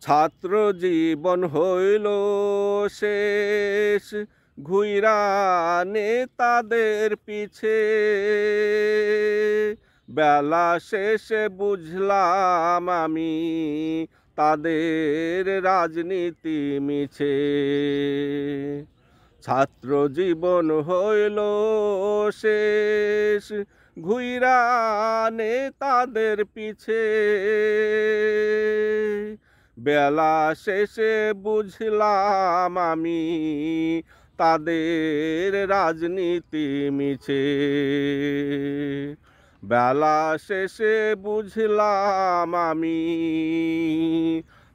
ছাত্র জীবন হইল শেষ, ঘুইরা নেতাদের পিছে। বেলা শেষে বুঝলাম আমি তাদের রাজনীতি মিছে। ছাত্র জীবন হইল শেষ, ঘুইরা নেতাদের পিছে। বেলা শেষে বুঝলাম আমি তাদের রাজনীতি মিছে। বেলা শেষে বুঝলাম আমি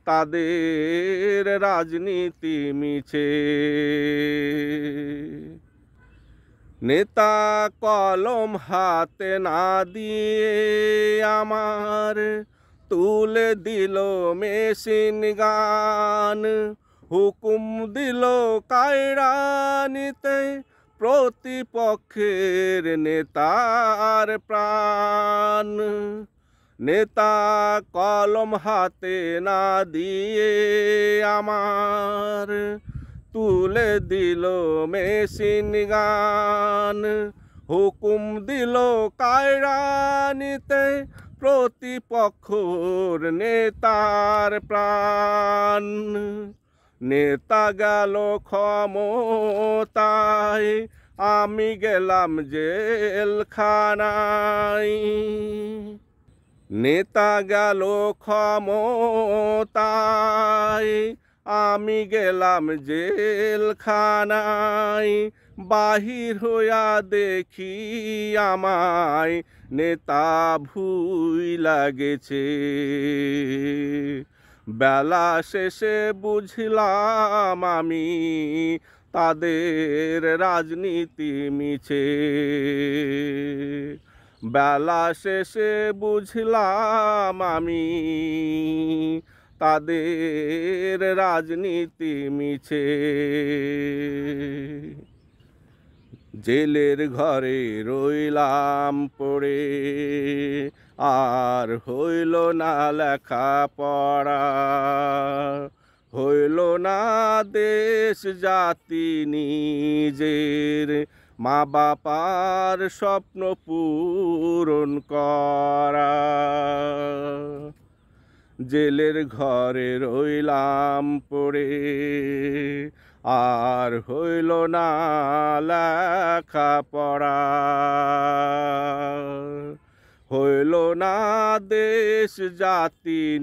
তাদের রাজনীতি মিছে। নেতা কলম হাতে না দিয়ে আমার তুলে দিল মেশিন গান। হুকুম দিল কায়রা নিতে প্রতিপক্ষের নেতার প্রাণ। নেতা কলম হাতে না দিয়ে আমার তুলে দিল মেশিন গান। হুকুম দিল কায়রা নিতে প্রতিপক্ষর নেতার প্রাণ। নেতা গেল ক্ষমতায়, আমি গেলাম জেলখানায়। নেতা গেল ক্ষমতায়, আমি গেলাম জেলখানায়। বাহির হইয়া দেখি আমায় নেতা ভুইলা গেছে। বেলা শেষে বুঝলাম আমি তাদের রাজনীতি মিছে। বেলা শেষে বুঝলাম আমি তাদের রাজনীতি মিছে। জেলের ঘরে রইলাম পড়ে, আর হইল না লেখাপড়া। হইল না দেশ জাতি নিজের, মা বাবার স্বপ্ন পূরণ করা। জেলের ঘরে রইলাম পড়ে, আর হইল না লেখাপড়া। হইল না দেশ জাতি